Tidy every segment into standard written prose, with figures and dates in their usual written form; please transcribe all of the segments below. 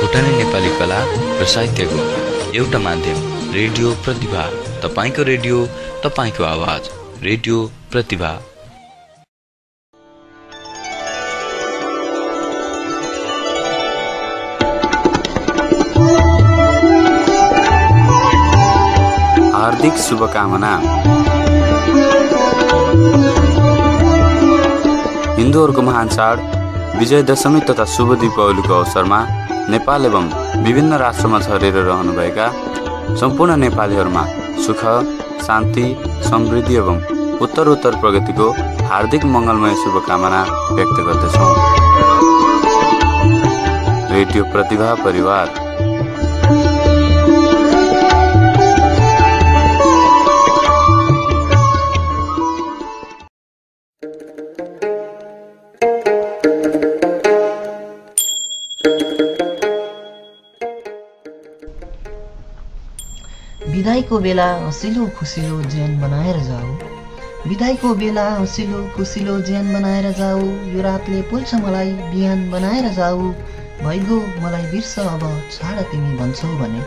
भुटानी नेपाली कला र साहित्यको एउटा माध्यम रेडियो प्रतिभा। तपाईको रेडियो, तपाईको आवाज, रेडियो प्रतिभा। हार्दिक शुभकामना। हिन्दूहरूको महान चाड विजयदशमी तथा शुभ दीपावलीको अवसरमा नेपाल एवं विभिन्न राष्ट्रमा छरेर रहनुभएका सम्पूर्ण नेपालीहरूमा सुख, शान्ति, समृद्धि एवं उत्तरोत्तर प्रगतिको हार्दिक मङ्गलमय शुभकामना व्यक्त गर्दछौँ। रेडियो प्रतिभा परिवार। विदाईको बेला हँसिलो खुसिलो जीवन बनाएर जाऊ। विदाईको बेला हँसिलो खुसिलो जीवन बनाएर जाऊ। यो रातले पोल्छ मलाई बिहान बनाएर जाऊ। भइगो मलाई बिर्स अब छाड तिमी भन्छौ भने।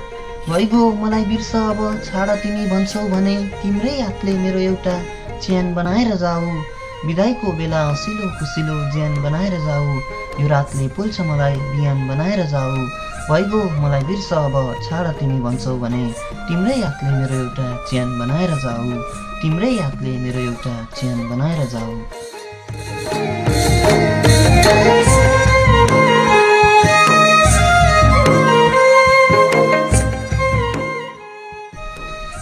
भइगो मलाई बिर्स अब छाड तिमी भन्छौ भने। तिम्रै हातले मेरो एउटा चेन बनाएर जाऊ। विदाईको बेला हँसिलो खुसिलो जीवन बनाएर जाऊ। यो रातले पोल्छ मलाई बिहान बनाएर जाऊ। भइगो मलाई बिर्स अब छाड तिमी भन्छौ भने। तिम्रै हातले मेरो एउटा चेन बनाएर जाऊ। तिम्रै हातले मेरो एउटा चेन बनाएर जाऊ।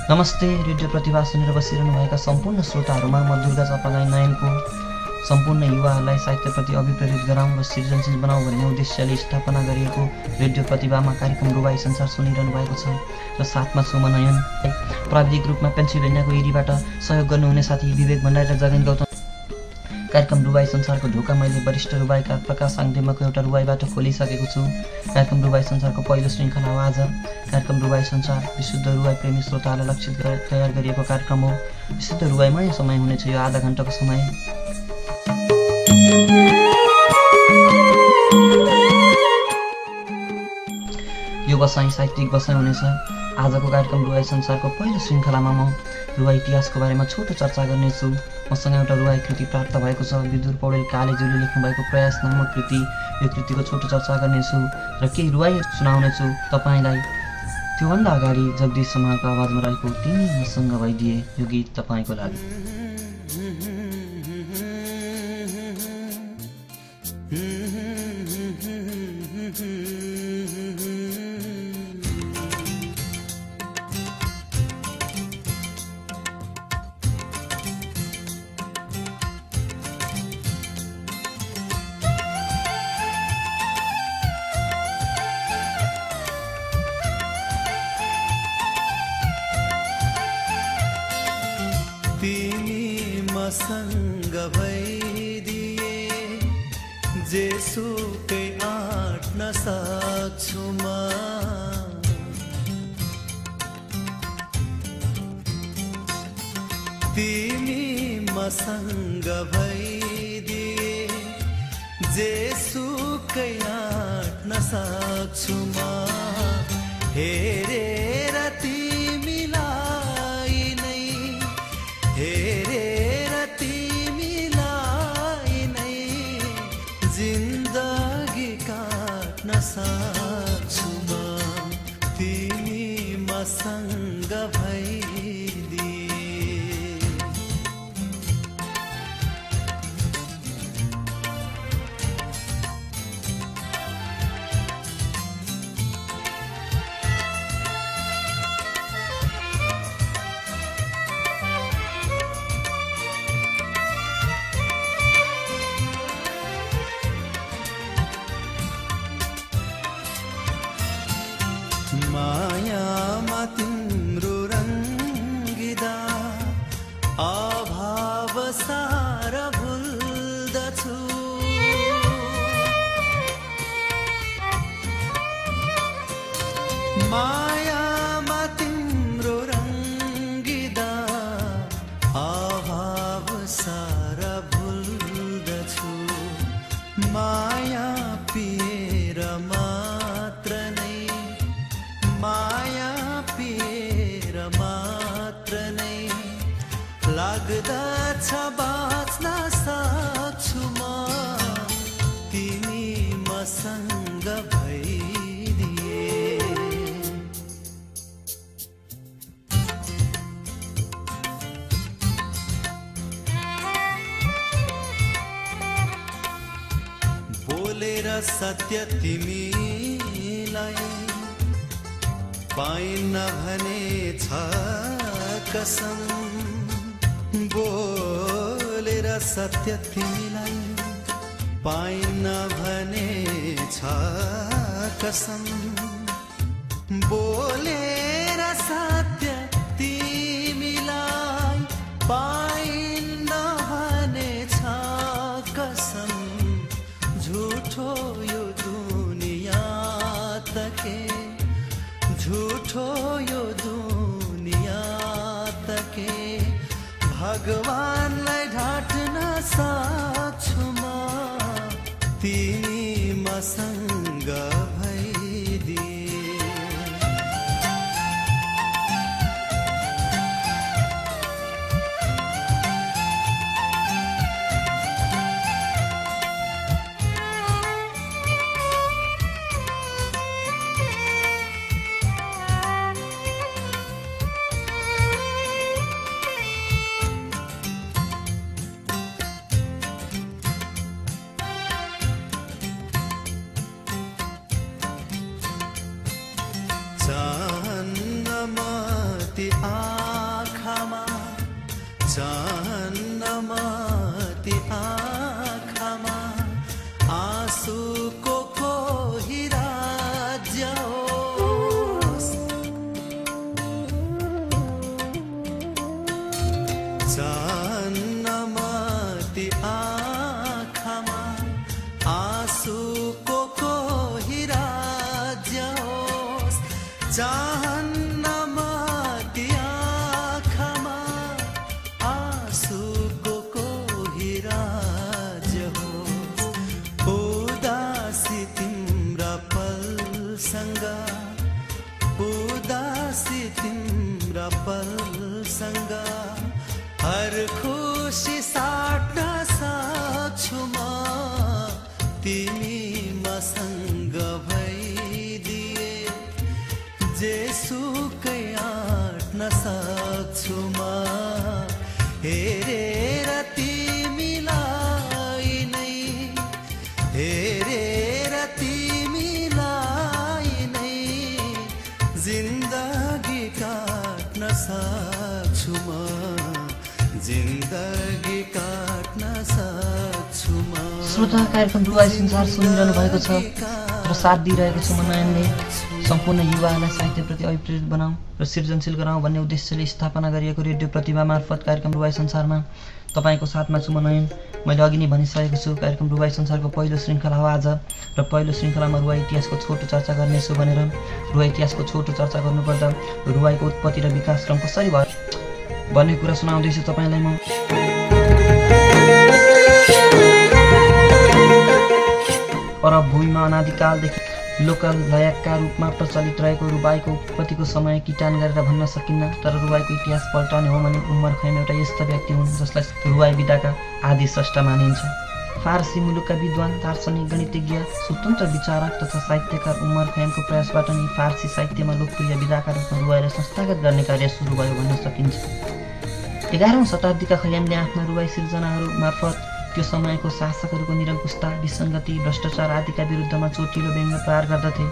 नमस्ते, रेडियो प्रतिभा सुनेर बसिरहनु भएका सम्पूर्ण श्रोताहरूमा म दुर्गा चापागाई नयनको सम्पूर्ण युवाहरूलाई साहित्यप्रति अभिप्रेरित गराउँ र सृजनशील बनाऊ भन्ने उद्देश्यले स्थापना गरिएको रेडियो प्रतिभामा कार्यक्रम रुबाई संसार सुनिरहनु भएको छ र साथमा छु म नयन। प्राविधिक रूपमा पेन्सिल्भेनियाको इरीबाट सहयोग गर्नुहुने साथी विवेक भण्डारी र जगन गौतम। कार्यक्रम रुबाई संसारको ढोका मैले वरिष्ठ रुबाईकार प्रकाश साङदेमाको एउटा रुबाईबाट खोलिसकेको छु। कार्यक्रम रुबाई संसारको पहिलो श्रृङ्खला हो आज। कार्यक्रम रुबाई संसार विशुद्ध रुबाई प्रेमी श्रोताहरूलाई लक्षित गरेर तयार गरिएको कार्यक्रम हो। विशुद्ध रुबाईमय समय हुनेछ यो आधा घण्टाको समय। यो बसाइ साहित्यिक बसाइ हुनेछ। आजको कार्यक्रम रुबाई संसारको पहिलो श्रृङ्खलामा म रुबाई इतिहासको बारेमा छोटो चर्चा गर्नेछु। मसँग एउटा रुबाई कृति प्राप्त भएको छ। विदुर पौडेल कालेज्यूले लेख्नुभएको प्रयास नामक कृति। यो कृतिको छोटो चर्चा गर्नेछु र केही रुबाई सुनाउनेछु तपाईँलाई। त्योभन्दा अगाडि जगदीश समालको आवाजमा रहेको तिमी मसँग भइदिए यो गीत तपाईँको लागि। मसँग भइदिए जेसुकै आँट्न सक्छु म। तिमी मसँग भइदिए जेसुकै आँट्न सक्छु म। हेरेर तिमीलाई नै हेरेर तिमीलाई नै जिन्दगी काट्न सक्छु म। तिमी मसँग भइदिए। मायामा तिम्रो रङ्गिदा अभाव सारा भुल्दछु। मायामा तिम्रो रङ्गिदा अभाव सारा भुल्दछु। माया पिएर मात्र मसँग भइदिए। बोलेर सत्य तिमीलाई पाइन्न भने छ कसम। बोलेर सत्य तिमीलाई पाइन्न भने छ कसम। बोलेर सत्य तिमीलाई पाइन्न भने छ कसम। झूठो यो दुनियाँ त के, झूठो यो दुनियाँ त के, भगवानलाई ढाट्न सक्छु म तिमी मसँग भइदिए। चाहन्नमति आँखामा, चाहन्नमति आँखामा आँसुको कोही राज्य होस्। चाहन्नमति आँखामा आँसुको कोही राज्य होस्। चाहन्नमति आँखामा आँसुको कोही राज्य होस्। उदासी तिम्रा पलसँग, उदासी तिम्रा पलसँग हर खुसी साट्न सक्छु म तिमी मसँग भइदिए। जेसुकै आँट्न सक्छु म हेरेर तिमीलाई नै, हेरेर तिमीलाई नै जिन्दगी काट्न सक्छु म, जिन्दगी काट्न सक्छु म। श्रोता, कार्यक्रम रुवाई संसार सुनिरहनु भएको छ र साथ दिइरहेको छु म नयनले। सम्पूर्ण युवाहरूलाई साहित्यप्रति अभिप्रेरित बनाऊ र सृजनशील गराउँ भन्ने उद्देश्यले स्थापना गरिएको रेडियो प्रतिभा मार्फत कार्यक्रम रुवाई संसारमा तपाईँको साथमा छु म नयन। मैले अघि नै भनिसकेको छु, कार्यक्रम रुवाई संसारको पहिलो श्रृङ्खला हो आज, र पहिलो श्रृङ्खलामा रुवाई इतिहासको छोटो चर्चा गर्नेछु भनेर। रुवाई इतिहासको छोटो चर्चा गर्नुपर्दा रुवाईको उत्पत्ति र विकास क्रम कसरी भयो भन्ने कुरा सुनाउँदैछु तपाईँलाई म। अरब भूमिमा अनादिकालदेखि लोकलयका रूपमा प्रचलित रहेको रुवाईको उत्पत्तिको समय किटान गरेर भन्न सकिन्न। तर रुवाईको इतिहास पल्टाउने हो भने उमर खैम एउटा यस्ता व्यक्ति हुन् जसलाई रुवाई विधाका आदि स्रष्टा मानिन्छ। फारसी मुलुकका विद्वान, दार्शनिक, गणितज्ञ, स्वतन्त्र विचारक तथा साहित्यकार उमर खैमको प्रयासबाट नै फारसी साहित्यमा लोकप्रिय विधाका रूपमा रुवाईलाई संस्थागत गर्ने कार्य सुरु भयो भन्न सकिन्छ। 11औं शताब्दीका खयामले आफ्ना रुवाई सिर्जनाहरू मार्फत त्यो समयको शासकहरूको निरङ्कुशता, विसङ्गति, भ्रष्टाचार आदिका विरुद्धमा चोटिलो व्यङ्ग्य प्रहार गर्दथे।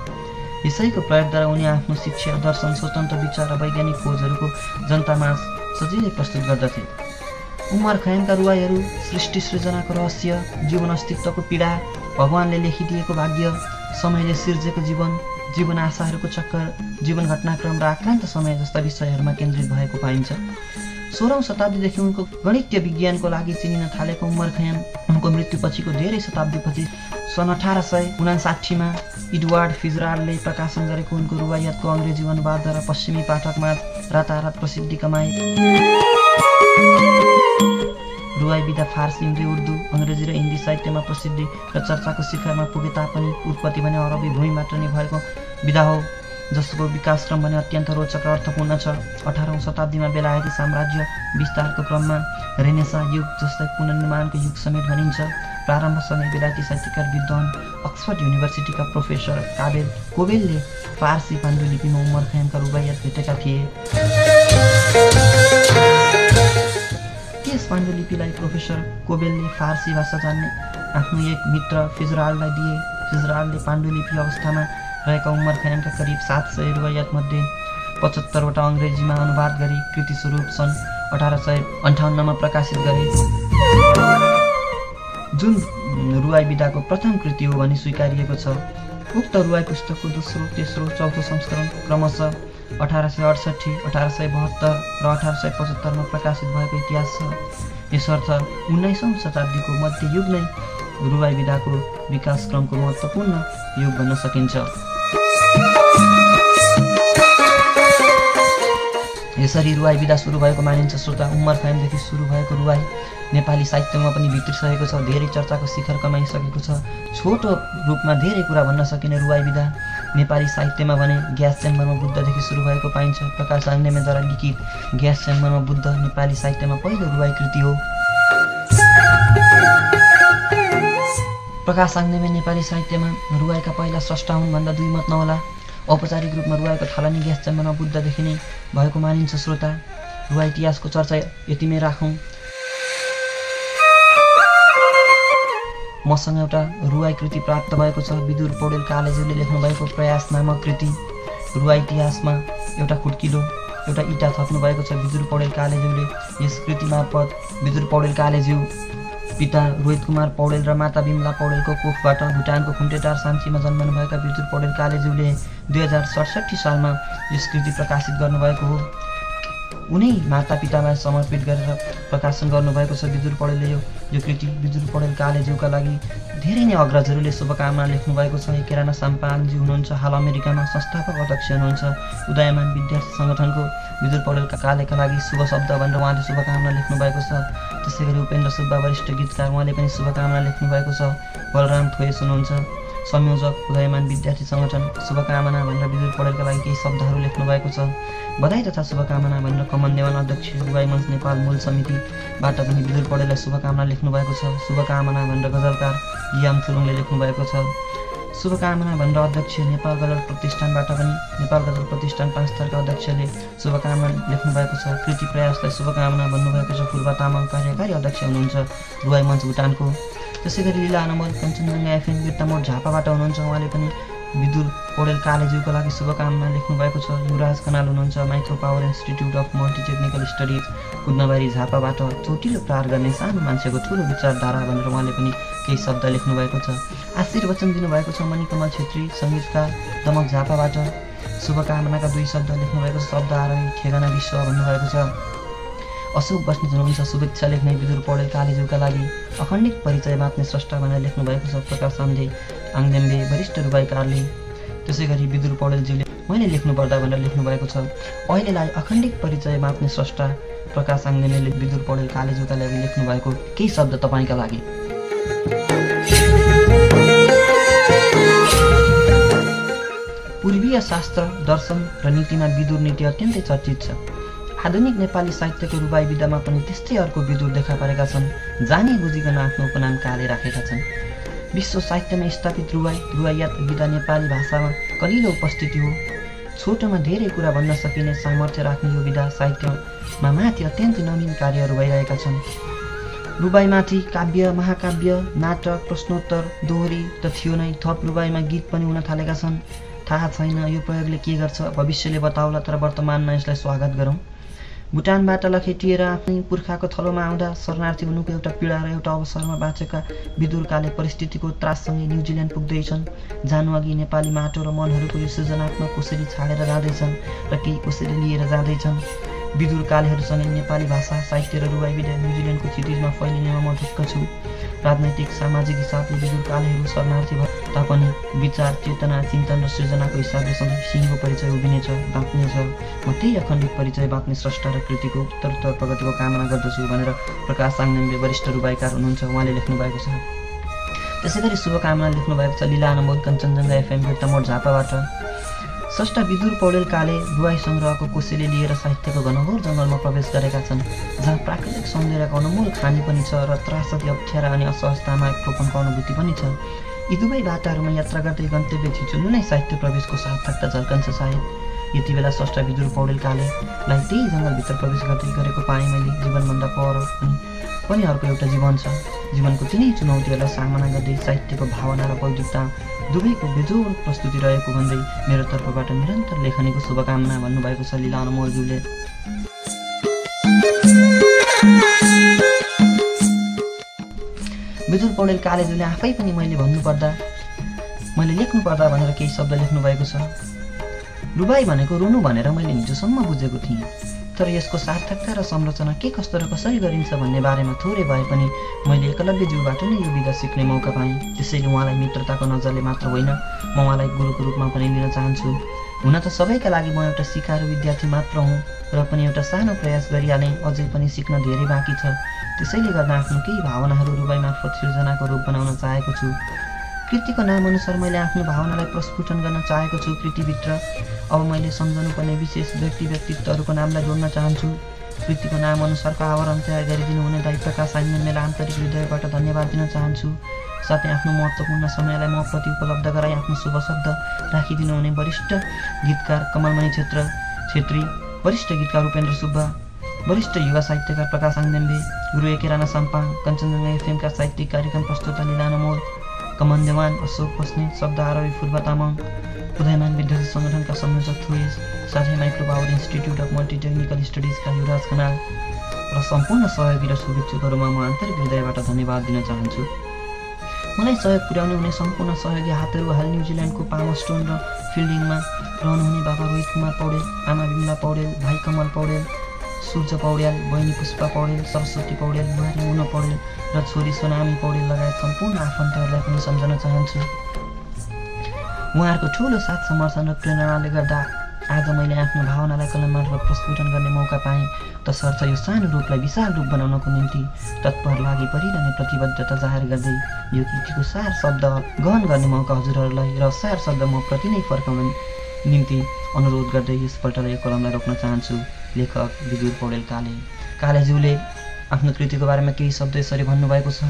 यसैको प्रयोगद्वारा उनी आफ्नो शिक्षा, दर्शन, स्वतन्त्र विचार र वैज्ञानिक खोजहरूको जनतामाझ सजिलै प्रस्तुत गर्दथे। उमर खयामका रुवाईहरू सृष्टि सृजनाको रहस्य, जीवन अस्तित्वको पीडा, भगवानले लेखिदिएको भाग्य, समयले सिर्जेको जीवन, जीवन आशाहरूको चक्कर, जीवन घटनाक्रम र आक्रान्त समय जस्ता विषयहरूमा केन्द्रित भएको पाइन्छ। 16औं शताब्दीदेखि उनको गणितीय विज्ञानको लागि चिनिन थालेको उमर खयाम उनको मृत्युपछिको धेरै शताब्दीपछि सन् 1859मा इडवर्ड फिजरालले प्रकाशन गरेको उनको रुवायतको अङ्ग्रेजी अनुवादद्वारा पश्चिमी पाठकमा रातारात प्रसिद्धि कमाए। रुवाई विधा फारसी, हिन्दी, उर्दू, अङ्ग्रेजी र हिन्दी साहित्यमा प्रसिद्धि र चर्चाको शिखरमा पुगे तापनि उत्पत्ति भने अरबी भूमिबाट नै भएको विधा हो, जसको विकासक्रम भने अत्यन्त रोचक र अर्थपूर्ण छ। 18औं शताब्दीमा बेलायती साम्राज्य विस्तारको क्रममा रेनेसाँ युग, जसलाई पुनर्निर्माणको युग समेत भनिन्छ, प्रारम्भसँगै बेलायती साहित्यकार विद्वान अक्सफोर्ड युनिभर्सिटीका प्रोफेसर कोबेलले फारसी पाण्डुलिपिमा उमर खयामका रुबाइयात भेटेका थिए। त्यस पाण्डुलिपिलाई प्रोफेसर कोबेलले फारसी भाषा जान्ने आफ्नो एक मित्र फिजराललाई दिए। फिजरालले पाण्डुलिपि अवस्थामा रहेका उमर खयामका करिब 700 रुबाइयातमध्ये 75वटा अङ्ग्रेजीमा अनुवाद गरी कृतिस्वरूप सन् 1858मा प्रकाशित गरे, जुन रुवाई विधाको प्रथम कृति हो भनी स्वीकारिएको छ। उक्त रुवाई पुस्तकको दोस्रो, तेस्रो, चौथो संस्करण क्रमशः 1868, 1872 र 1875मा प्रकाशित भएको इतिहास छ। यसर्थ 19औं शताब्दीको मध्ययुग नै रुवाई विधाको विकासक्रमको महत्त्वपूर्ण युग भन्न सकिन्छ। यसरी रुवाई विधा सुरु भएको मानिन्छ। श्रोता, उमर खयामदेखि सुरु भएको रुवाई नेपाली साहित्यमा पनि भित्रिसकेको छ, धेरै चर्चाको शिखर कमाइसकेको छ। छोटो रूपमा धेरै कुरा भन्न सकिने रुवाई विधा नेपाली साहित्यमा भने ग्यास च्याम्बरमा बुद्धदेखि सुरु भएको पाइन्छ। प्रकाश साङ्गनेमेद्वारा लिखित ग्यास च्याम्बरमा बुद्ध नेपाली साहित्यमा पहिलो रुवाई कृति हो। प्रकाश साङ्गनेमे नेपाली साहित्यमा रुवाईका पहिला स्रष्टा हुन् भन्दा दुई मत नहोला। औपचारिक रूपमा रुवाईको थालनी ग्यास च्याम्बरमा बुद्धदेखि नै भएको मानिन्छ। श्रोता, रुवाई इतिहासको चर्चा यतिमै राखौँ। मसँग एउटा रुवाई कृति प्राप्त भएको छ। विदुर पौडेल कालेज्यूले लेख्नुभएको प्रयास नामक कृति। रुवाई इतिहासमा एउटा खुड्किलो, एउटा इँटा थप्नु भएको छ विदुर पौडेल कालेज्यूले। यस कृति मार्फत विदुर पौडेल कालेज्यू पिता रोहित कुमार पौडेल र माता बिमला पौडेलको कोखबाट भुटानको खुन्टेटार साम्चीमा जन्मनुभएका विदुर पौडेल कालेज्यूले 2067 सालमा यस कृति प्रकाशित गर्नुभएको हो। उनै माता पितालाई समर्पित गरेर प्रकाशन गर्नुभएको छ विदुर पौडेलले यो कृति। विदुर पौडेल कालेज्यूका लागि धेरै नै अग्रजहरूले शुभकामना लेख्नुभएको छ। केराना साम्पाङज्यू हुनुहुन्छ, हाल अमेरिकामा संस्थापक अध्यक्ष हुनुहुन्छ उदयमान विद्यार्थी सङ्गठनको। विदुर पौडेल कालेका लागि शुभ शब्द भनेर उहाँले शुभकामना लेख्नुभएको छ। त्यसै गरी उपेन्द्र सुब्बा वरिष्ठ गीतकार, उहाँले पनि शुभकामना लेख्नुभएको छ। बलराम थोयस हुनुहुन्छ संयोजक उदयमान विद्यार्थी सङ्गठन। शुभकामना भनेर विदुर पौडेलका लागि केही शब्दहरू लेख्नुभएको छ। बधाई तथा शुभकामना भनेर कमन देवान अध्यक्ष रुवाई मञ्च नेपाल मूल समितिबाट पनि विदुर पौडेललाई शुभकामना लेख्नुभएको छ। शुभकामना भनेर गजलकार याम थुलुङले लेख्नुभएको छ। शुभकामना भनेर अध्यक्ष नेपाल गजल प्रतिष्ठानबाट पनि नेपाल गजल प्रतिष्ठान 5 थरका अध्यक्षले शुभकामना लेख्नुभएको छ। कृति प्रयासलाई शुभकामना भन्नुभएको छ फुर्बा तामाङ, कार्यकारी अध्यक्ष हुनुहुन्छ रुवाई मञ्च भुटानको। त्यसै गरी लीला अनमोल कञ्चनजङ्घा एफएम बिर्तामोड झापाबाट हुनुहुन्छ, उहाँले पनि विदुर पौडेल कालेज्यूको लागि शुभकामना लेख्नुभएको छ। युवराज खनाल हुनुहुन्छ Micro Power Institute of Multi Technical Studies Kudnabari झापाबाट। चोटिलो प्रहार गर्ने सानो मान्छेको ठुलो विचारधारा भनेर उहाँले पनि केही शब्द लेख्नुभएको छ। आशीर्वचन दिनुभएको छ मणिकमल छेत्री सङ्गीतकार दमक झापाबाट। शुभकामनाका 2 शब्द लेख्नुभएको छ। शब्द आरोही ठेगाना विश्व भन्नुभएको छ। अशोक बस्नेत हुनुहुन्छ शुभेच्छा लेख्ने विदुर पौडेल कालेज्यूका लागि अखण्डित परिचय बाँच्ने स्रष्टा भनेर लेख्नुभएको छ। प्रकाश आङदेम्बे वरिष्ठ रुवाईकारले। त्यसै गरी विदुर पौडेलज्यूले मैले लेख्नुपर्दा भनेर लेख्नुभएको छ। अहिलेलाई अखण्डित परिचय बाँच्ने स्रष्टा प्रकाश आङदेम्बेले विदुर पौडेल कालेज्यूका लागि लेख्नुभएको केही शब्द तपाईँका लागि। पूर्वीय शास्त्र, दर्शन र नीतिमा विदुर नीति अत्यन्तै चर्चित छ। आधुनिक नेपाली साहित्यको रुवाई विधामा पनि त्यस्तै अर्को विदुर देखा परेका छन्। जानी बुझिकन आफ्नो उपनाम काले राखेका छन्। विश्व साहित्यमा स्थापित रुवाइयात विधा नेपाली भाषामा कलिलो उपस्थिति हो। छोटोमा धेरै कुरा भन्न सकिने सामर्थ्य राख्ने यो विधा साहित्यमा माथि अत्यन्तै नवीन कार्यहरू भइरहेका छन्। रुवाईमाथि काव्य, महाकाव्य, नाटक, प्रश्नोत्तर, दोहोरी त थियो नै, थप रुवाईमा गीत पनि हुन थालेका छन्। थाहा छैन यो प्रयोगले के गर्छ, भविष्यले बताउला, तर वर्तमानमा यसलाई स्वागत गरौँ। भुटानबाट लखेटिएर आफ्नै पुर्खाको थलोमा आउँदा शरणार्थी हुनुको एउटा पीडा र एउटा अवसरमा बाँचेका विदुरकाले परिस्थितिको त्राससँगै न्युजिल्यान्ड पुग्दैछन्। जानुअघि नेपाली माटो र मनहरूको यो सृजनात्मक कोसेली छाडेर जाँदैछन् र केही कोसेली लिएर जाँदैछन्। विदुरकालेहरूसँगै नेपाली भाषा, साहित्य र रुवाई विधा न्युजिल्यान्डको क्षितिजमा फैलिनेमा म ढुक्क छु। राजनैतिक, सामाजिक हिसाबले विदुरकालेहरू शरणार्थी भए तापनि विचार, चेतना, चिन्तन र सृजनाको हिसाबले सधैँ सिंहको परिचय उभिनेछ, बाँच्नेछ। म त्यही अखण्डित परिचय बाँच्ने स्रष्टा र कृतिको उत्तरोत्तर प्रगतिको कामना गर्दछु भनेर प्रकाश आङदेम्बे वरिष्ठ रुवाईकार हुनुहुन्छ, उहाँले लेख्नुभएको छ। त्यसै गरी शुभकामना लेख्नुभएको छ लीला अनमोल कञ्चनजङ्घा एफएम बिर्तामोड झापाबाट। स्रष्टा विदुर पौडेल काले रुवाई सङ्ग्रहको कोसेली लिएर साहित्यको घनघोर जङ्गलमा प्रवेश गरेका छन्, जहाँ प्राकृतिक सौन्दर्यको अनमोल खानी पनि छ र त्रासदी अप्ठ्यारा अनि असहजतामा एकपनको अनुभूति पनि छ। यी दुवै बाटाहरूमा यात्रा गर्दै गन्तव्य छिचुल्नु नै साहित्य प्रवेशको सार्थकता झल्कन्छ सायद। यति बेला स्रष्टा विदुर पौडेल कालेलाई त्यही जङ्गलभित्र प्रवेश गर्दै गरेको पाएँ मैले। जीवनभन्दा पर पनि अर्को एउटा जीवन छ। जीवनको तिनै चुनौतीहरूलाई सामना गर्दै साहित्यको भावना र बौद्धिकता दुवैको बेजोड प्रस्तुति रहेको भन्दै मेरो तर्फबाट निरन्तर लेखनीको शुभकामना भन्नुभएको छ लीला अनमोलज्यूले। विदुर पौडेल कालेज्यूले आफै पनि मैले लेख्नु पर्दा भनेर केही शब्द लेख्नु भएको छ। रुबाई भनेको रुनु भनेर मैले हिजोसम्म बुझेको थिएँ, तर यसको सार्थकता र संरचना के कस्तो र कसरी गरिन्छ भन्ने बारेमा थोरै भए पनि मैले एकलव्यज्यूबाट नै यो विधा सिक्ने मौका पाएँ। त्यसैले उहाँलाई मित्रताको नजरले मात्र होइन, म उहाँलाई गुरुको रूपमा पनि लिन चाहन्छु। हुन त सबैका लागि म एउटा सिकारु विद्यार्थी मात्र हुँ र पनि एउटा सानो प्रयास गरिहालेँ। अझै पनि सिक्न धेरै बाँकी छ। त्यसैले गर्दा आफ्नो केही भावनाहरू रुबाई मार्फत सिर्जनाको रूप बनाउन चाहेको छु। कृतिको नामअनुसार मैले आफ्नो भावनालाई प्रस्फुटन गर्न चाहेको छु कृतिभित्र। अब मैले सम्झनुपर्ने विशेष व्यक्तित्वहरूको नामलाई जोड्न चाहन्छु। कृतिको नामअनुसारको आवरण तयार गरिदिनु हुने दाइ प्रकाश आइन्मेनलाई आन्तरिक हृदयबाट धन्यवाद दिन चाहन्छु। साथै आफ्नो महत्त्वपूर्ण समयलाई म प्रति उपलब्ध गराई आफ्नो शुभ शब्द राखिदिनु हुने वरिष्ठ गीतकार कमलमणि छेत्री, वरिष्ठ गीतकार उपेन्द्र सुब्बा, वरिष्ठ युवा साहित्यकार प्रकाश आङदेम्बे, गुरु एके राणा साम्पाङ, कञ्चनजङ्घा एफएमका साहित्यिक कार्यक्रम प्रस्तुता लीला अनमोल, कमन देवान, अशोक बस्नेत, शब्द आरोही फुर्बा तामाङ, उदयमान विद्यार्थी सङ्गठनका संयोजक थोइज, साथै Micro Power Institute of Multitechnical स्टडिजका युवराज खनाल र सम्पूर्ण सहयोगी र शुभेच्छुकहरूमा म आन्तरिक हृदयबाट धन्यवाद दिन चाहन्छु। मलाई सहयोग पुर्याउने हुने सम्पूर्ण सहयोगी हातहरू हाल न्युजिल्यान्डको पामस्टोन र फिल्डिङमा रहनुहुने बाबा रोहित कुमार पौडेल, आमा बिमला पौडेल, भाइ कमल पौडेल, सूर्य पौडेल, बहिनी पुष्पा पौडेल, सरस्वती पौडेल, बुहारी मुना पौडेल र छोरी सोनामी पौडेल लगायत सम्पूर्ण आफन्तहरूलाई पनि सम्झन चाहन्छु। उहाँहरूको ठुलो साथ समर्थन र प्रेरणाले गर्दा आज मैले आफ्नो भावनालाई कलम मार्फत प्रस्फुटन गर्ने मौका पाएँ। तसर्थ यो सानो रूपलाई विशाल रूप बनाउनको निम्ति तत्पर लागि परिरहने प्रतिबद्धता जाहेर गर्दै यो कृतिको सार शब्द गहन गर्ने मौका हजुरहरूलाई र सार शब्द म प्रति नै फर्काउन निम्ति अनुरोध गर्दै यसपल्टलाई यो कलमलाई रोक्न चाहन्छु। लेखक विदुर पौडेल कालेज्यूले आफ्नो कृतिको बारेमा केही शब्द यसरी भन्नुभएको छ।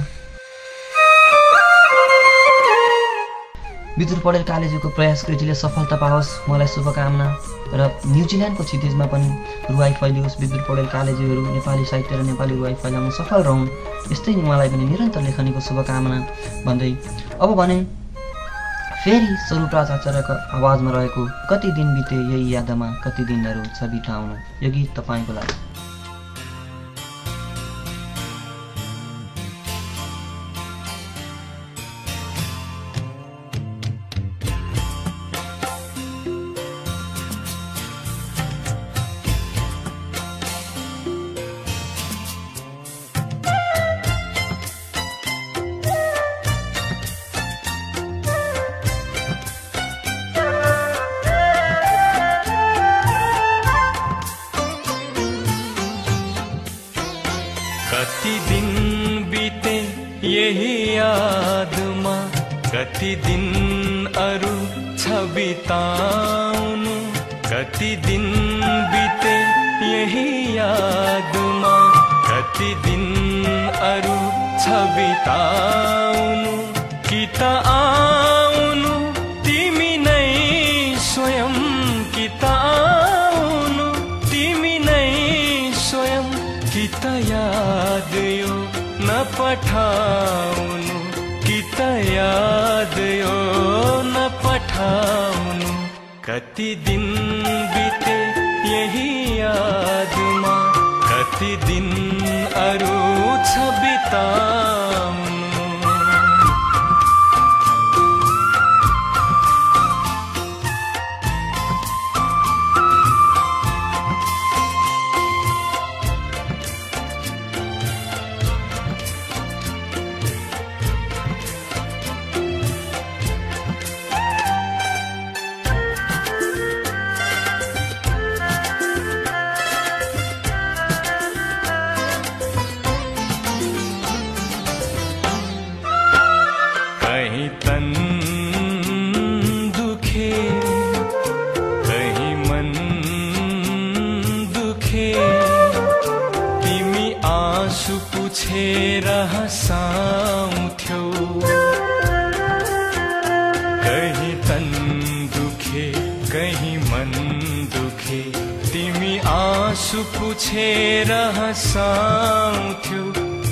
विदुर पौडेल कालेज्यूको प्रयास कृतिले सफलता पाओस्, मलाई शुभकामना र न्युजिल्यान्डको क्षितिजमा पनि रुवाई फैलियोस्। विदुर पौडेल कालेज्यूहरू नेपाली साहित्य र नेपाली रुवाई फैलाउन सफल रहन्, यस्तै उहाँलाई पनि निरन्तर लेखनीको शुभकामना भन्दै अब भने फेरि स्वरूपराज आचार्यको आवाजमा रहेको कति दिन बिते यही यादमा कति दिनहरू छ बिताउनु, यो गीत तपाईँको लागि। कति दिन बीते यही यादमा कति दिन अरू छ बिताउनु, कति दिन बीते यही यादमा कति दिन अरू छ बिताउनु, कि त आउनु तिमी नै स्वयं, कि त आउनु तिमी नै स्वयं, कि त याद यो नपठाउनु, कि त याद यो नपठाउनु, कति दिन बिते यही यादमा कति दिन अरू छ बिताउनु। पुछेर हँसाउँथ्यौ कहीं तन दुखे कहीं मन दुखे तिमी आँसु पुछेर हँसाउँथ्यौ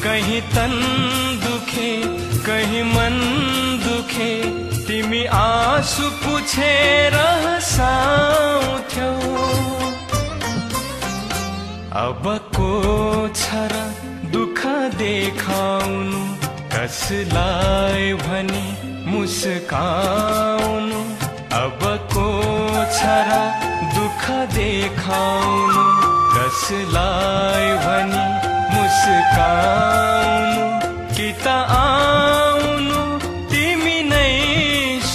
कहीं तन दुखे कहीं मन दुखे तिमी आँसु पुछेर हँसाउँथ्यौ अबको छ र दुःख देखाउनु कसलाई भनी मुस्काउनु अबको छ र दुःख देखाउनु कसलाई भनी मुस्काउनु कि त आउनु तिमी नै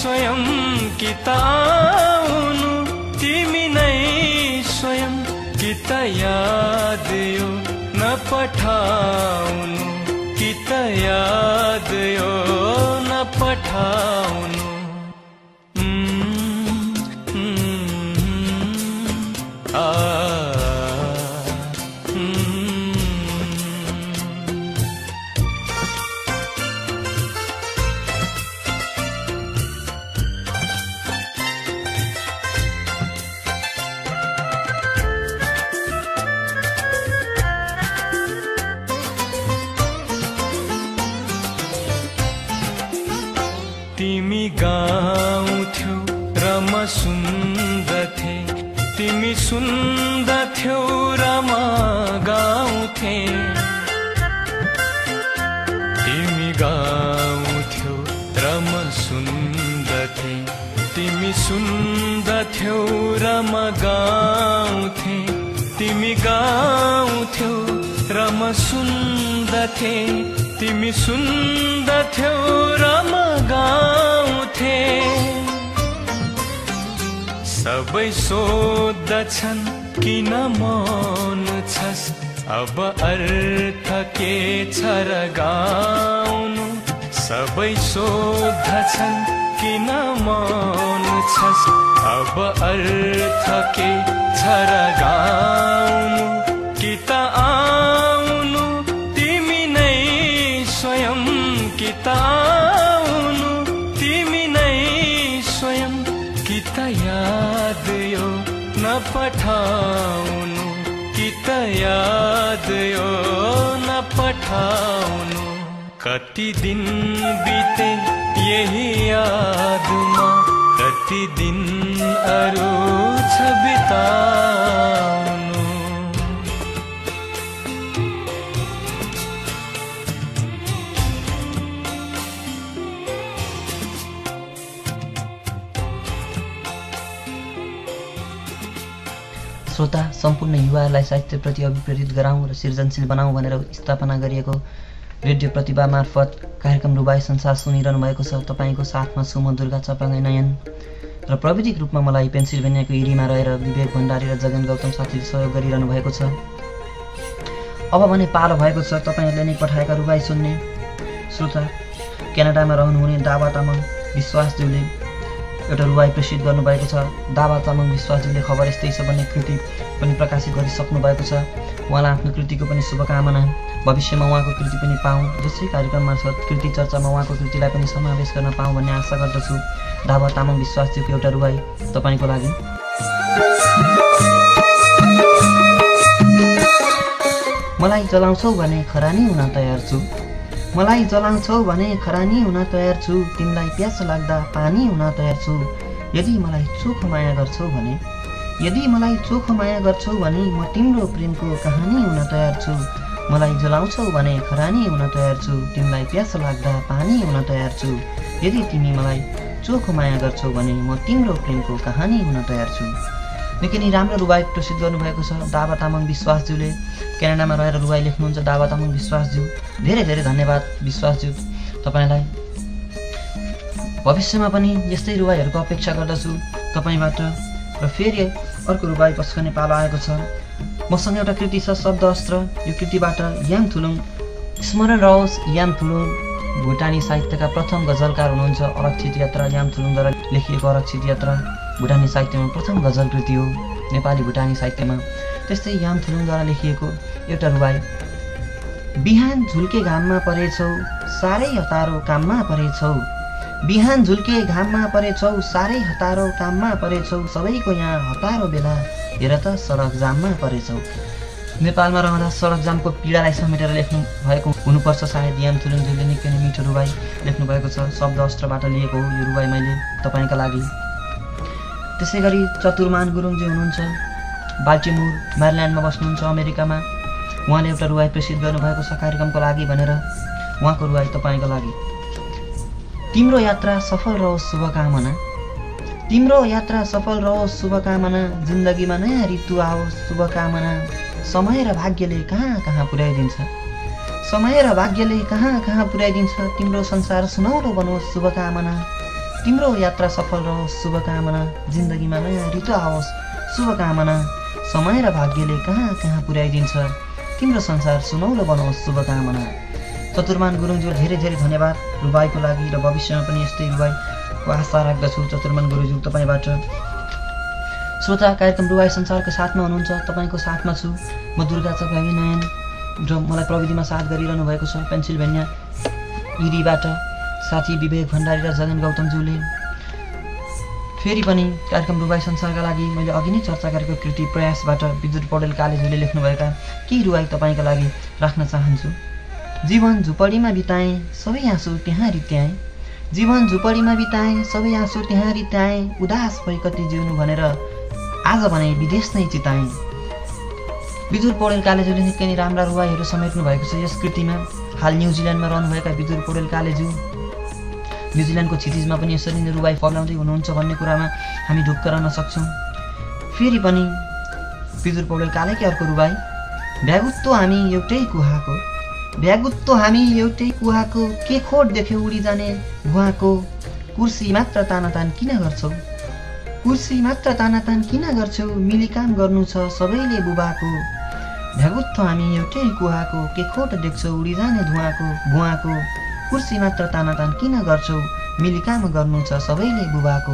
स्वयं कि त आउनु तिमी नै स्वयं कि त याद यो न पठाउनु कि त याद यो न पठाउनु तिमी गाउँथ्यौ र म सुन्दथे तिमी सुन्दथ्यौ र म गाउँथे तिमी गाउँथ्यौ र म सुन्दथे तिमी सुन्दथ्यौ र म गाउँथे तिमी गाउँथ्यौ र म सुन्दथे तिमी सुन्दथ्यौ र म गाउँथे सबै सोध्दछन् किन मौन छस् अब अर्थ के छ र गाउनु सबै सोध्दछन् किन मौन छस् अब अर्थ के छ र गाउनु कि त आउनु तिमी नै स्वयं कि त आउनु तिमी नै स्वयं कि त याद यो न पठाउनु कि त याद यो न पठाउनु कति दिन बिते यही यादमा कति दिन अरू छ बिताउनु श्रोता सम्पूर्ण युवाहरूलाई साहित्यप्रति अभिप्रेरित गराउँ र सृजनशील बनाउँ भनेर स्थापना गरिएको रेडियो प्रतिभा मार्फत कार्यक्रम रुबाई संसार सुनिरहनु भएको छ। तपाईँको साथमा छु म दुर्गा चपाङ्गे नयन र प्राविधिक रूपमा मलाई पेन्सिल्भेनियाको इरीमा रहेर विवेक भण्डारी र जगन गौतम साथीले सहयोग गरिरहनु भएको छ। अब भने पालो भएको छ तपाईँहरूले नै पठाएका रुबाई सुन्ने। श्रोता क्यानाडामा रहनुहुने दावा तामाङ विश्वासज्यूले एउटा रुबाई प्रसिद्ध गर्नुभएको छ। दावा तामाङ विश्वासज्यूले खबर यस्तै छ भन्ने कृति पनि प्रकाशित गरिसक्नु भएको छ। उहाँलाई आफ्नो कृतिको पनि शुभकामना। भविष्यमा उहाँको कृति पनि पाऊँ, जसै कार्यक्रम मार्फत कृति चर्चामा उहाँको कृतिलाई पनि समावेश गर्न पाऊँ भन्ने आशा गर्दछु। दावा तामाङ विश्वासज्यूको एउटा रुबाई तपाईँको लागि। मलाई जलाउँछौ भने खरानी हुन तयार छु, मलाई जलाउँछौ भने खरानी हुन तयार छु, तिमीलाई प्यास लाग्दा पानी हुन तयार छु। यदि मलाई चोखो माया गर्छौ भने, यदि मलाई चोखो माया गर्छौ भने म तिम्रो प्रेमको कहानी हुन तयार छु। मलाई जलाउँछौ भने खरानी हुन तयार छु, तिमीलाई प्यास लाग्दा पानी हुन तयार छु। यदि तिमी मलाई चोखो माया गर्छौ भने म तिम्रो प्रेमको कहानी हुन तयार छु। निकै नै राम्रो रुबाई प्रसिद्ध गर्नुभएको छ दावा तामाङ विश्वासज्यूले। क्यानाडामा रहेर रुबाई लेख्नुहुन्छ दावा तामाङ विश्वासज्यू। धेरै धेरै धन्यवाद विश्वासज्यू तपाईँलाई। भविष्यमा पनि यस्तै रुबाईहरूको अपेक्षा गर्दछु तपाईँबाट। र फेरि अर्को रुबाई पस्कने पालो आएको छ। मसँग एउटा कृति छ शब्द अस्त्र। यो कृतिबाट याम थुलुङ स्मरण रहोस्। याम थुलुङ भुटानी साहित्यका प्रथम गजलकार हुनुहुन्छ। अरक्षित यात्रा याम थुलुङद्वारा लेखिएको अरक्षित यात्रा भुटानी साहित्यमा प्रथम गजल कृति हो नेपाली भुटानी साहित्यमा। त्यस्तै याम थुलुङद्वारा लेखिएको एउटा रुबाई बिहान झुल्के घाममा परेछौ साह्रै हतारो काममा परेछौ बिहान झुल्के घाममा परेछौ साह्रै हतारो काममा परेछौ सबैको यहाँ हतारो बेला हेर त सडक जाममा परेछौ। नेपालमा रहँदा सडक जामको पीडालाई समेटेर लेख्नु भएको हुनुपर्छ सायद याम थुलुङज्यूले निकै नै मिठो रुबाई लेख्नु भएको छ। शब्द अस्त्रबाट लिएको हो यो रुबाई मैले तपाईँका लागि। त्यसै गरी चतुरमान गुरुङजी हुनुहुन्छ, बाल्टिमोर म्यारिल्यान्डमा बस्नुहुन्छ अमेरिकामा। उहाँले एउटा रुवाई प्रेषित गर्नुभएको छ कार्यक्रमको लागि भनेर। उहाँको रुवाई तपाईँको लागि। तिम्रो यात्रा सफल रहोस् शुभकामना, तिम्रो यात्रा सफल रहोस् शुभकामना, जिन्दगीमा नयाँ ऋतु आओस् शुभकामना। समय र भाग्यले कहाँ कहाँ पुर्याइदिन्छ, समय र भाग्यले कहाँ कहाँ पुर्याइदिन्छ, तिम्रो संसार सुनौलो बनोस् शुभकामना। तिम्रो यात्रा सफल रहोस् शुभकामना, जिन्दगीमा नयाँ ऋतु आओस् शुभकामना। समय र भाग्यले कहाँ कहाँ पुर्याइदिन्छ, तिम्रो संसार सुनौलो बनोस् शुभकामना। चतुरमान गुरुङज्यू धेरै धेरै धन्यवाद रुबाईको लागि र भविष्यमा पनि यस्तै रुबाईको आशा राख्दछु चतुरमान गुरुज्यू तपाईँबाट। श्रोता, कार्यक्रम रुबाई संसारको साथमा हुनुहुन्छ, तपाईँको साथमा छु म दुर्गा चक्रावी नयन र मलाई प्रविधिमा साथ गरिरहनु भएको छ पेन्सिल्भेनिया इरीबाट साथी विवेक भण्डारी र जगन गौतमज्यूले। फेरि पनि कार्यक्रम रुबाई संसारका लागि मैले अघि नै चर्चा गरेको कृति प्रयासबाट विद्युत पौडेल कालेज्यूले लेख्नुभएका केही रुबाई तपाईँका लागि राख्न चाहन्छु। जीवन झुपडीमा बिताएँ सबै आँसु त्यहाँ रित्याएँ, जीवन झुपडीमा बिताएँ सबै आँसु त्यहाँ रित्याएँ, उदास भई कति जिउनु भनेर आज भने विदेश नै चिताएँ। विदुर पौडेल कालेज्यूले निकै नै राम्रा रुवाईहरू समेट्नु भएको छ यस कृतिमा। हाल न्युजिल्यान्डमा रहनुभएका विदुर पौडेल कालेज्यू न्युजिल्यान्डको क्षितिजमा पनि यसरी नै रुवाई फलाउँदै हुनुहुन्छ भन्ने कुरामा हामी ढुक्क रहन सक्छौँ। फेरि पनि विदुर पौडेल कालेकै अर्को रुवाई। भ्यागुत्तो हामी एउटै कुहाको, भ्यागुत्तो हामी एउटै कुहाको, के खोट देख्यो उडी जाने भुवाको, कुर्सी मात्र तानातान किन गर्छौ, कुर्सी मात्र तानातान किन गर्छौ, मिली काम गर्नु छ सबैले बुबाको। भ्यागुत्तो हामी एउटै कुहाको, के खोट देख्छौ उडी जाने भुवाको, कुर्सी मात्र तानातान किन गर्छौ, मिली काम गर्नु छ सबैले बुबाको।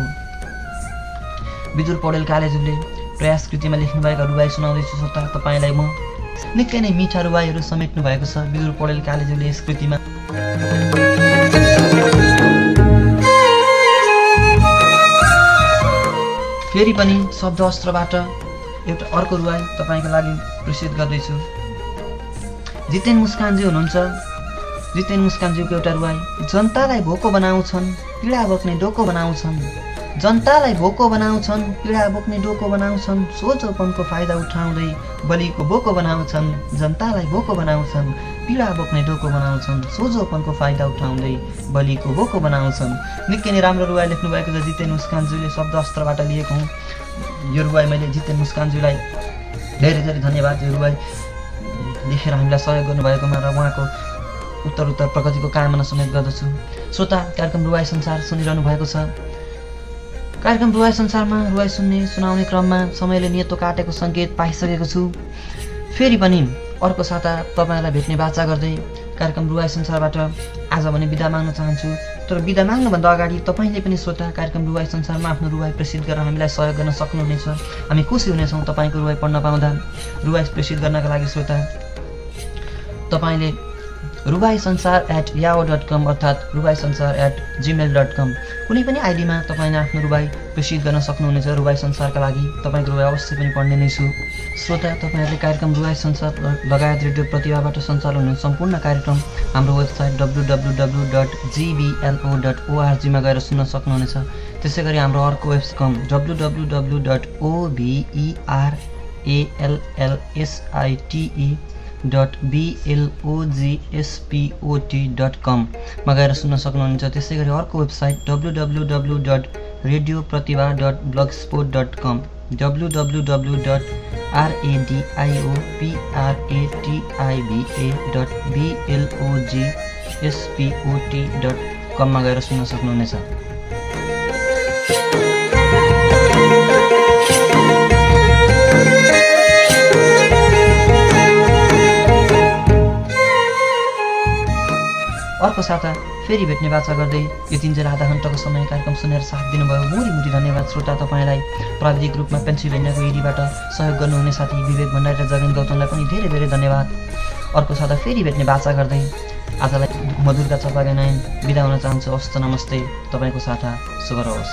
विदुर पौडेल कालेज्यूले प्रयास कृतिमा लेख्नुभएका रुवाई सुनाउँदैछु श्रोता तपाईँलाई म। निकै नै मिठा रुवाईहरू समेट्नु भएको छ विदुर पौडेल कालेज्यूले यस कृतिमा। फेरि पनि शब्द अस्त्रबाट एउटा अर्को रुवाई तपाईँको लागि प्रेषित गर्दैछु। जितेन मुस्कानजी हुनुहुन्छ, जितेन मुस्कानज्यूको एउटा रुवाई। जनतालाई भोको बनाउँछन् पीडा बोक्ने डोको बनाउँछन्, जनतालाई भोको बनाउँछन् पीडा बोक्ने डोको बनाउँछन्, सोझोपनको फाइदा उठाउँदै बलिको बोको बनाउँछन्, जनतालाई भोको बनाउँछन् पीडा बोक्ने डोको बनाउँछन्, सोझोपनको फाइदा उठाउँदै बलिको बोको बनाउँछन्। निकै नै राम्रो रुवाई लेख्नु भएको छ जितेन मुस्कानज्यूले, शब्द अस्त्रबाट लिएको हुँ यो रुवाई मैले। जितेन मुस्कानज्यूलाई धेरै धेरै धन्यवाद यो रुवाई लेखेर हामीलाई सहयोग गर्नुभएकोमा र उहाँको उत्तर प्रगतिको कामना समेत गर्दछु। श्रोता, कार्यक्रम रुवाई संसार सुनिरहनु भएको छ। कार्यक्रम रुवाई संसारमा रुवाई सुनाउने क्रममा समयले नियतो काटेको सङ्केत पाइसकेको छु। फेरि पनि अर्को साता तपाईँलाई भेट्ने बाचा गर्दै कार्यक्रम रुवाई संसारबाट आज भने बिदा माग्न चाहन्छु। तर बिदा माग्नुभन्दा अगाडि तपाईँले पनि श्रोता कार्यक्रम रुवाई संसारमा आफ्नो रुवाई प्रेषित गरेर हामीलाई सहयोग गर्न सक्नुहुनेछ। हामी खुसी हुनेछौँ तपाईँको रुवाई पढ्न पाउँदा। रुवाई प्रेषित गर्नका लागि श्रोता तपाईँले ruwaisansar@yahoo.com अर्थात् ruwaisansar@gmail.com कुनै पनि आइडीमा तपाईँले आफ्नो रुवाई प्रेषित गर्न सक्नुहुनेछ। रुवाई संसारका लागि तपाईँको रुवाई अवश्य पनि पढ्ने नै छु। श्रोता, तपाईँहरूले कार्यक्रम रुवाई संसार लगायत रेडियो प्रतिभाबाट सञ्चालन हुने सम्पूर्ण कार्यक्रम हाम्रो वेबसाइट www.gblo.org मा गएर सुन्न सक्नुहुनेछ। त्यसै गरी हाम्रो अर्को वेबसाइट www.oberlsite.blogspot.com मा गएर सुन्न सक्नुहुन्छ। त्यसै गरी अर्को वेबसाइट www.radiopratibha.blogspot.com www.radiopratibha.blogspot.com मा गएर सुन्न सक्नुहुनेछ। अर्को साता फेरि भेट्ने बाचा गर्दै यो 3 आधा घण्टाको समय कार्यक्रम सुनेर साथ दिनुभयो मुरी धन्यवाद श्रोता। तपाईँलाई प्राविधिक रूपमा पेन्सिलभेनियाको एडीबाट सहयोग गर्नुहुने साथी विवेक भण्डारी र जगन गौतमलाई पनि धेरै धेरै धन्यवाद। अर्को साता फेरि भेट्ने बाचा गर्दै आजलाई मधुरका चपागानायन बिदा हुन चाहन्छु। हस्त नमस्ते। तपाईँको साथा शुभ रहोस्।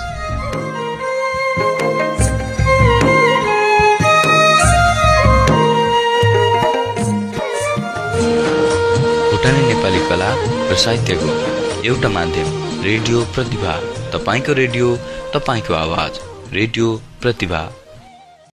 भुटानी नेपाली कला र साहित्यको एउटा माध्यम रेडियो प्रतिभा। तपाईँको रेडियो, तपाईँको आवाज, रेडियो प्रतिभा।